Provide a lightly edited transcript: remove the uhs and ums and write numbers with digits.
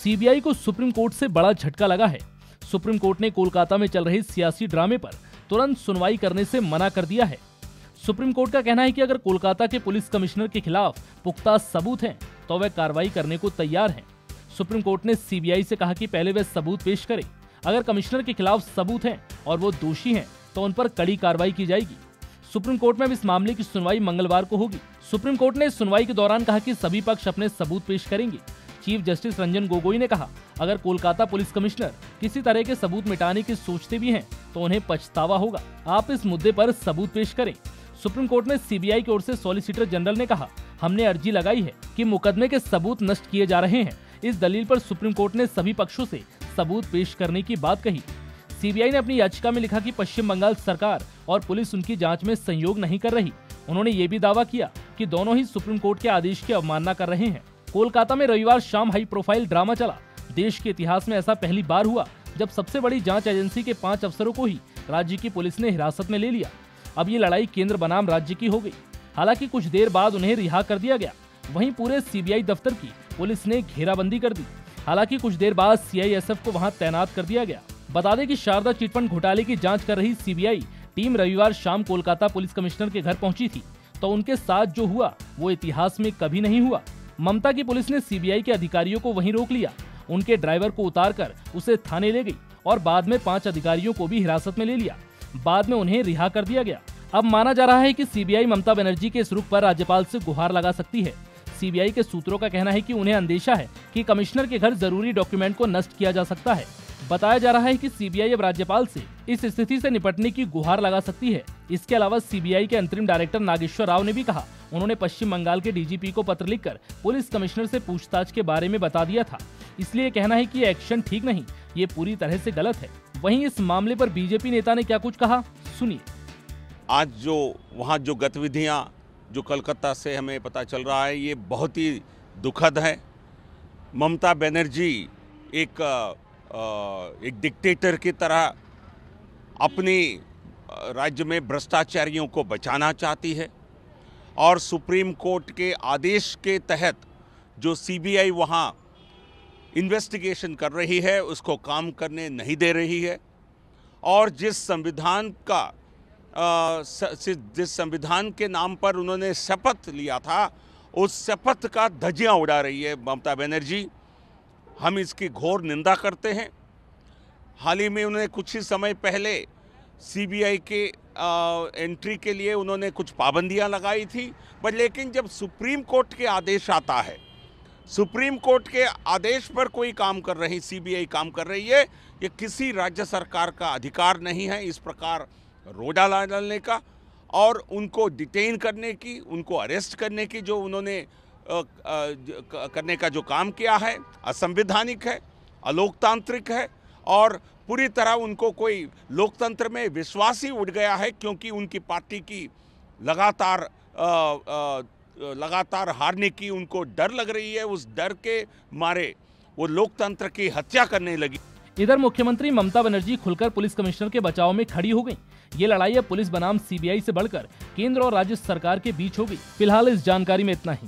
CBI को supreme court से बड़ा झटका लगा है। सुप्रीम कोर्ट ने कोलकाता में चल रहे सियासी ड्रामे पर तुरंत सुनवाई करने से मना कर दिया है। सुप्रीम कोर्ट का कहना है कि अगर कोलकाता के पुलिस कमिश्नर के खिलाफ पुख्ता सबूत हैं, तो वह कार्रवाई करने को तैयार हैं। सुप्रीम कोर्ट ने सीबीआई से कहा कि पहले वे सबूत पेश करें। अगर कमिश्नर के खिलाफ सबूत हैं और वो दोषी हैं, तो उन पर कड़ी कार्रवाई की जाएगी। सुप्रीम कोर्ट में अब इस मामले की सुनवाई मंगलवार को होगी। सुप्रीम कोर्ट ने सुनवाई के दौरान कहा कि सभी पक्ष अपने सबूत पेश करेंगे। चीफ जस्टिस रंजन गोगोई ने कहा, अगर कोलकाता पुलिस कमिश्नर किसी तरह के सबूत मिटाने की सोचते भी हैं, तो उन्हें पछतावा होगा। आप इस मुद्दे पर सबूत पेश करें। सुप्रीम कोर्ट में सीबीआई की ओर से सॉलिसिटर जनरल ने कहा, हमने अर्जी लगाई है कि मुकदमे के सबूत नष्ट किए जा रहे हैं। इस दलील पर सुप्रीम कोर्ट ने सभी पक्षों से सबूत पेश करने की बात कही। सीबीआई ने अपनी याचिका में लिखा कि पश्चिम बंगाल सरकार और पुलिस उनकी जांच में सहयोग नहीं कर रही। उन्होंने ये भी दावा किया कि दोनों ही सुप्रीम कोर्ट के आदेश की अवमानना कर रहे हैं। कोलकाता में रविवार शाम हाई प्रोफाइल ड्रामा चला। देश के इतिहास में ऐसा पहली बार हुआ जब सबसे बड़ी जांच एजेंसी के 5 अफसरों को ही राज्य की पुलिस ने हिरासत में ले लिया। अब ये लड़ाई केंद्र बनाम राज्य की हो गई। हालांकि कुछ देर बाद उन्हें रिहा कर दिया गया। वहीं पूरे सीबीआई दफ्तर की पुलिस ने घेराबंदी कर दी। हालांकि कुछ देर बाद सीआईएसएफ को वहां तैनात कर दिया गया। बता दें कि शारदा चिटफंड घोटाले की जांच कर रही सीबीआई टीम रविवार शाम कोलकाता पुलिस कमिश्नर के घर पहुंची थी, तो उनके साथ जो हुआ वो इतिहास में कभी नहीं हुआ। ममता की पुलिस ने सीबीआई के अधिकारियों को वहीं रोक लिया। उनके ड्राइवर को उतारकर उसे थाने ले गई और बाद में 5 अधिकारियों को भी हिरासत में ले लिया। बाद में उन्हें रिहा कर दिया गया। अब माना जा रहा है कि सीबीआई ममता बनर्जी के इस रुख पर राज्यपाल से गुहार लगा सकती है। सीबीआई के सूत्रों का कहना है कि उन्हें अंदेशा है कि कमिश्नर के घर जरूरी डॉक्यूमेंट को नष्ट किया जा सकता है। बताया जा रहा है कि सीबीआई अब राज्यपाल से इस स्थिति से निपटने की गुहार लगा सकती है। इसके अलावा सीबीआई के अंतरिम डायरेक्टर नागेश्वर राव ने भी कहा, उन्होंने पश्चिम बंगाल के डीजीपी को पत्र लिखकर पुलिस कमिश्नर से पूछताछ के बारे में बता दिया था। इसलिए कहना है कि ये एक्शन ठीक नहीं, ये पूरी तरह से गलत है। वहीं इस मामले पर बीजेपी नेता ने क्या कुछ कहा, सुनिए। आज जो वहाँ जो गतिविधियाँ जो कलकत्ता से हमें पता चल रहा है, ये बहुत ही दुखद है। ममता बनर्जी एक डिक्टेटर की तरह अपनी राज्य में भ्रष्टाचारियों को बचाना चाहती है और सुप्रीम कोर्ट के आदेश के तहत जो सीबीआई वहाँ इन्वेस्टिगेशन कर रही है उसको काम करने नहीं दे रही है। और जिस संविधान के नाम पर उन्होंने शपथ लिया था, उस शपथ का धज्जियां उड़ा रही है ममता बनर्जी। हम इसकी घोर निंदा करते हैं। हाल ही में उन्होंने कुछ ही समय पहले सीबीआई के एंट्री के लिए उन्होंने कुछ पाबंदियां लगाई थी, पर लेकिन जब सुप्रीम कोर्ट के आदेश आता है, सुप्रीम कोर्ट के आदेश पर कोई काम कर रही सीबीआई काम कर रही है, ये किसी राज्य सरकार का अधिकार नहीं है इस प्रकार रोड़ा डालने का और उनको डिटेन करने की, उनको अरेस्ट करने की जो उन्होंने करने का जो काम किया है असंवैधानिक है, अलोकतांत्रिक है और पूरी तरह उनको कोई लोकतंत्र में विश्वास ही उठ गया है, क्योंकि उनकी पार्टी की लगातार हारने की उनको डर लग रही है। उस डर के मारे वो लोकतंत्र की हत्या करने लगी। इधर मुख्यमंत्री ममता बनर्जी खुलकर पुलिस कमिश्नर के बचाव में खड़ी हो गई। ये लड़ाई अब पुलिस बनाम सीबीआई से बढ़कर केंद्र और राज्य सरकार के बीच हो गई। फिलहाल इस जानकारी में इतना ही।